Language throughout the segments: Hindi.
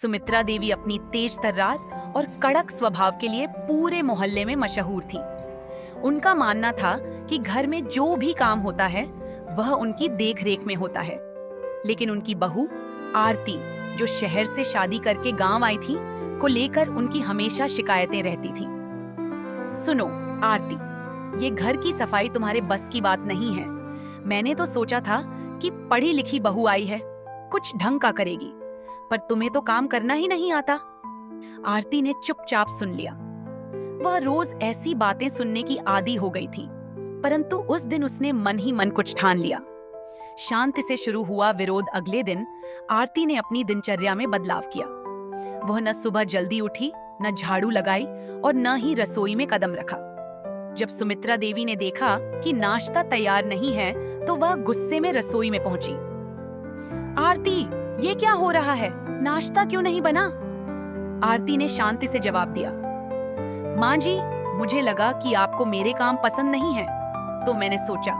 सुमित्रा देवी अपनी तेज तर्रार और कड़क स्वभाव के लिए पूरे मोहल्ले में मशहूर थी। उनका मानना था कि घर में जो भी काम होता है वह उनकी देखरेख में होता है। लेकिन उनकी बहू आरती, जो शहर से शादी करके गांव आई थी, को लेकर उनकी हमेशा शिकायतें रहती थी। सुनो आरती, ये घर की सफाई तुम्हारे बस की बात नहीं है। मैंने तो सोचा था कि पढ़ी लिखी बहू आई है, कुछ ढंग का करेगी, पर तुम्हें तो काम करना ही नहीं आता। आरती ने चुपचाप सुन लिया। वह रोज ऐसी बातें सुनने की आदी हो गई थी, परंतु उस दिन उसने मन ही मन कुछ ठान लिया। शांति से शुरू हुआ विरोध अगले दिन आरती ने अपनी दिनचर्या में बदलाव किया। वह न सुबह जल्दी उठी, न झाड़ू लगाई और न ही रसोई में कदम रखा। जब सुमित्रा देवी ने देखा कि नाश्ता तैयार नहीं है तो वह गुस्से में रसोई में पहुंची। आरती, ये क्या हो रहा है? नाश्ता क्यों नहीं बना? आरती ने शांति से जवाब दिया, माँ जी, मुझे लगा कि आपको मेरे काम पसंद नहीं है, तो मैंने सोचा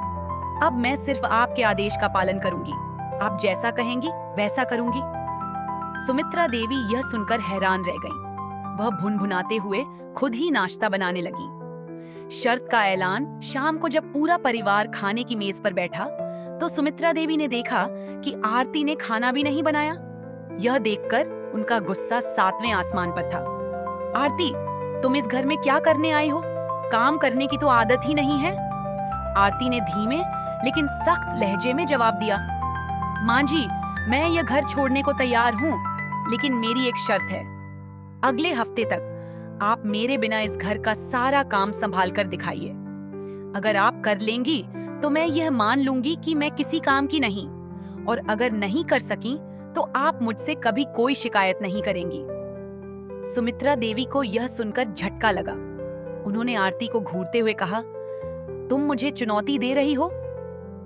अब मैं सिर्फ आपके आदेश का पालन करूंगी। आप जैसा कहेंगी वैसा करूंगी। सुमित्रा देवी यह सुनकर हैरान रह गईं। वह भुनभुनाते हुए खुद ही नाश्ता बनाने लगी। शर्त का ऐलान शाम को जब पूरा परिवार खाने की मेज पर बैठा तो सुमित्रा देवी ने देखा कि आरती ने खाना भी नहीं बनाया। यह देखकर उनका गुस्सा 7वें आसमान पर था। आरती, तुम इस घर में क्या करने आई हो? काम करने की तो आदत ही नहीं है। आरती ने धीमे लेकिन सख्त लहजे में जवाब दिया, माँ जी, मैं यह घर छोड़ने को तैयार हूँ, लेकिन मेरी एक शर्त है। अगले हफ्ते तक आप मेरे बिना इस घर का सारा काम संभाल कर दिखाइए। अगर आप कर लेंगी तो मैं यह मान लूंगी कि मैं किसी काम की नहीं, और अगर नहीं कर सकी तो आप मुझसे कभी कोई शिकायत नहीं करेंगी। सुमित्रा देवी को यह सुनकर झटका लगा। उन्होंने आरती को घूरते हुए कहा, तुम मुझे चुनौती दे रही हो?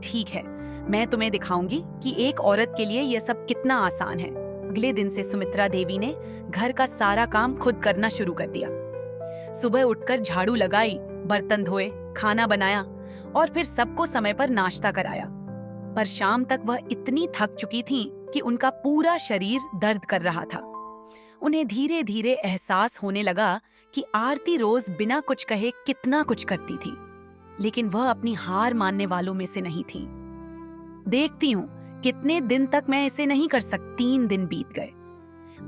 ठीक है, मैं तुम्हें दिखाऊंगी कि एक औरत के लिए यह सब कितना आसान है। अगले दिन से सुमित्रा देवी ने घर का सारा काम खुद करना शुरू कर दिया। सुबह उठकर झाड़ू लगाई, बर्तन धोए, खाना बनाया और फिर सबको समय पर नाश्ता कराया। पर शाम तक वह इतनी थक चुकी थीं कि उनका पूरा शरीर दर्द कर रहा था। उन्हें धीरे धीरे एहसास होने लगा कि आरती रोज बिना कुछ कहे कितना कुछ करती थी, लेकिन वह अपनी हार मानने वालों में से नहीं थी। देखती हूँ कितने दिन तक मैं इसे नहीं कर सकती। 3 दिन बीत गए।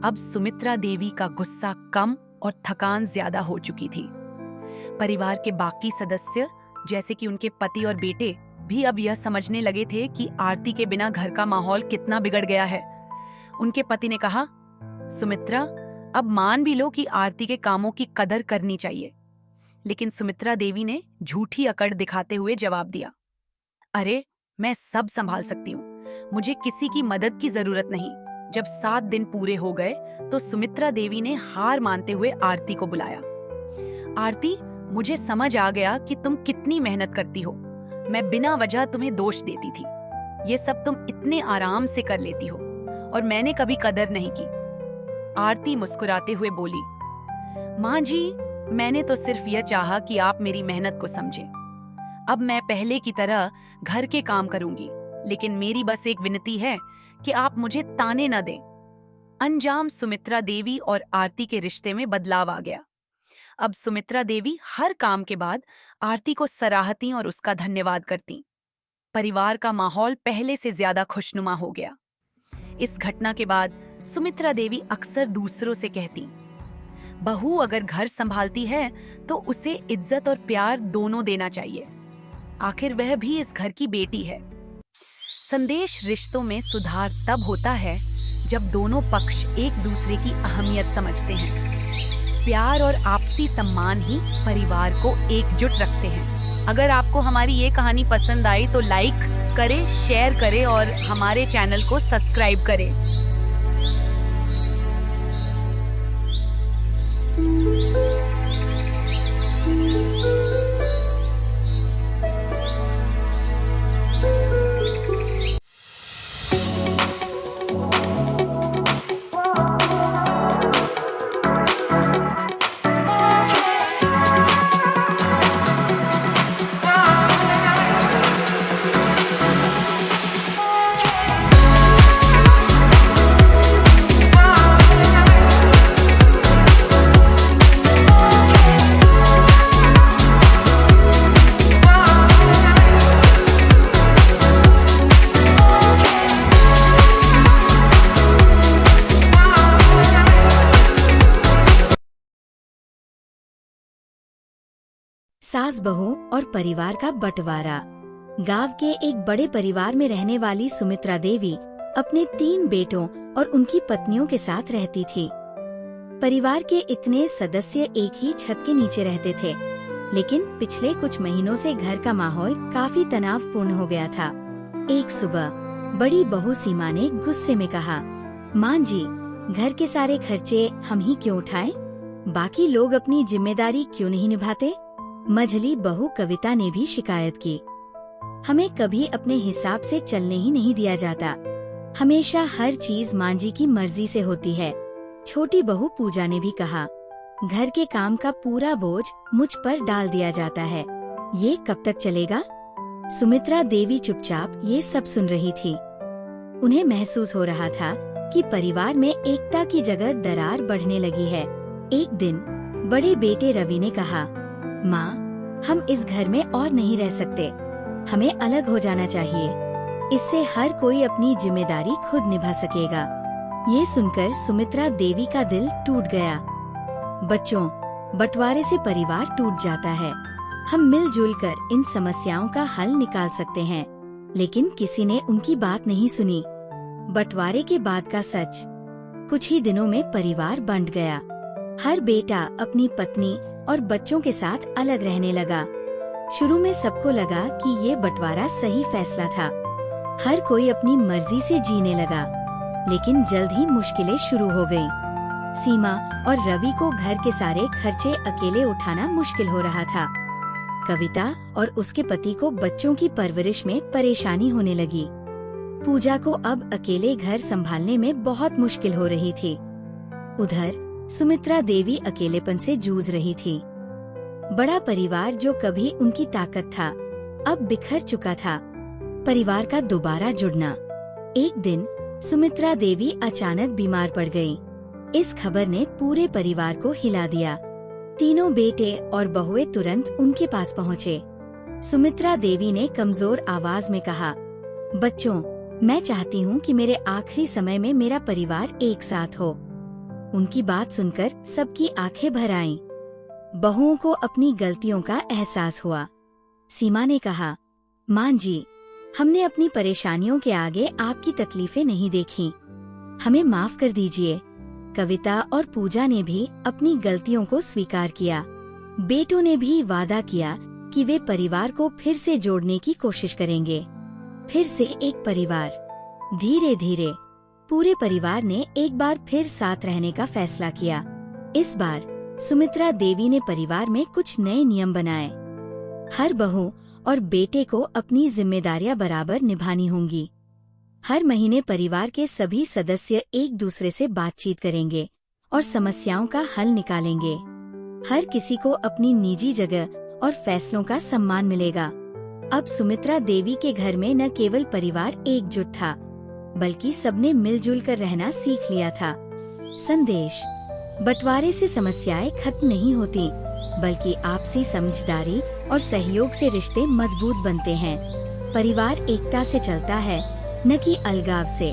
अब सुमित्रा देवी का गुस्सा कम और थकान ज्यादा हो चुकी थी। परिवार के बाकी सदस्य, जैसे कि उनके पति और बेटे, भी अब यह समझने लगे थे कि आरती के बिना घर का माहौल कितना बिगड़ गया है। उनके पति ने कहा, सुमित्रा, अब मान भी लो कि आरती के कामों की कदर करनी चाहिए। लेकिन सुमित्रा देवी ने झूठी अकड़ दिखाते हुए जवाब दिया, अरे, मैं सब संभाल सकती हूँ, मुझे किसी की मदद की जरूरत नहीं। जब 7 दिन पूरे हो गए तो सुमित्रा देवी ने हार मानते हुए आरती को बुलाया। आरती, मुझे समझ आ गया कि तुम कितनी मेहनत करती हो। मैं बिना वजह तुम्हें दोष देती थी। ये सब तुम इतने आराम से कर लेती हो और मैंने कभी कदर नहीं की। आरती मुस्कुराते हुए बोली, माँ जी, मैंने तो सिर्फ यह चाहा कि आप मेरी मेहनत को समझें। अब मैं पहले की तरह घर के काम करूंगी, लेकिन मेरी बस एक विनती है कि आप मुझे ताने न दें। अंजाम सुमित्रा देवी और आरती के रिश्ते में बदलाव आ गया। अब सुमित्रा देवी हर काम के बाद आरती को सराहती और उसका धन्यवाद करती। परिवार का माहौल पहले से ज्यादा खुशनुमा हो गया। इस घटना के बाद सुमित्रा देवी अक्सर दूसरों से कहती, बहू अगर घर संभालती है तो उसे इज्जत और प्यार दोनों देना चाहिए। आखिर वह भी इस घर की बेटी है। संदेश, रिश्तों में सुधार तब होता है जब दोनों पक्ष एक दूसरे की अहमियत समझते हैं। प्यार और आपसी सम्मान ही परिवार को एकजुट रखते हैं। अगर आपको हमारी ये कहानी पसंद आई तो लाइक करें, शेयर करें और हमारे चैनल को सब्सक्राइब करें। सास बहू और परिवार का बंटवारा। गांव के एक बड़े परिवार में रहने वाली सुमित्रा देवी अपने 3 बेटों और उनकी पत्नियों के साथ रहती थी। परिवार के इतने सदस्य एक ही छत के नीचे रहते थे, लेकिन पिछले कुछ महीनों से घर का माहौल काफी तनावपूर्ण हो गया था। एक सुबह बड़ी बहू सीमा ने गुस्से में कहा, माँ जी, घर के सारे खर्चे हम ही क्यों उठाएं? बाकी लोग अपनी जिम्मेदारी क्यों नहीं निभाते? मझली बहू कविता ने भी शिकायत की, हमें कभी अपने हिसाब से चलने ही नहीं दिया जाता, हमेशा हर चीज माँ जी की मर्जी से होती है। छोटी बहू पूजा ने भी कहा, घर के काम का पूरा बोझ मुझ पर डाल दिया जाता है, ये कब तक चलेगा? सुमित्रा देवी चुपचाप ये सब सुन रही थी। उन्हें महसूस हो रहा था कि परिवार में एकता की जगह दरार बढ़ने लगी है। एक दिन बड़े बेटे रवि ने कहा, माँ, हम इस घर में और नहीं रह सकते, हमें अलग हो जाना चाहिए, इससे हर कोई अपनी जिम्मेदारी खुद निभा सकेगा। ये सुनकर सुमित्रा देवी का दिल टूट गया। बच्चों, बंटवारे से परिवार टूट जाता है। हम मिलजुल कर इन समस्याओं का हल निकाल सकते हैं, लेकिन किसी ने उनकी बात नहीं सुनी। बंटवारे के बाद का सच। कुछ ही दिनों में परिवार बंट गया। हर बेटा अपनी पत्नी और बच्चों के साथ अलग रहने लगा। शुरू में सबको लगा कि ये बंटवारा सही फैसला था। हर कोई अपनी मर्जी से जीने लगा, लेकिन जल्द ही मुश्किलें शुरू हो गईं। सीमा और रवि को घर के सारे खर्चे अकेले उठाना मुश्किल हो रहा था। कविता और उसके पति को बच्चों की परवरिश में परेशानी होने लगी। पूजा को अब अकेले घर संभालने में बहुत मुश्किल हो रही थी। उधर सुमित्रा देवी अकेलेपन से जूझ रही थी। बड़ा परिवार जो कभी उनकी ताकत था, अब बिखर चुका था। परिवार का दोबारा जुड़ना। एक दिन सुमित्रा देवी अचानक बीमार पड़ गई। इस खबर ने पूरे परिवार को हिला दिया। तीनों बेटे और बहुएं तुरंत उनके पास पहुँचे। सुमित्रा देवी ने कमजोर आवाज में कहा, बच्चों, मैं चाहती हूँ कि मेरे आखिरी समय में मेरा परिवार एक साथ हो। उनकी बात सुनकर सबकी आंखें भर आईं। बहुओं को अपनी गलतियों का एहसास हुआ। सीमा ने कहा, माँ जी, हमने अपनी परेशानियों के आगे आपकी तकलीफें नहीं देखी, हमें माफ कर दीजिए। कविता और पूजा ने भी अपनी गलतियों को स्वीकार किया। बेटों ने भी वादा किया कि वे परिवार को फिर से जोड़ने की कोशिश करेंगे। फिर से एक परिवार। धीरे धीरे पूरे परिवार ने एक बार फिर साथ रहने का फैसला किया। इस बार सुमित्रा देवी ने परिवार में कुछ नए नियम बनाए। हर बहू और बेटे को अपनी जिम्मेदारियां बराबर निभानी होंगी। हर महीने परिवार के सभी सदस्य एक दूसरे से बातचीत करेंगे और समस्याओं का हल निकालेंगे। हर किसी को अपनी निजी जगह और फैसलों का सम्मान मिलेगा। अब सुमित्रा देवी के घर में न केवल परिवार एकजुट था, बल्कि सबने मिलजुल कर रहना सीख लिया था। संदेश: बंटवारे से समस्याएं खत्म नहीं होती, बल्कि आपसी समझदारी और सहयोग से रिश्ते मजबूत बनते हैं। परिवार एकता से चलता है, न कि अलगाव से।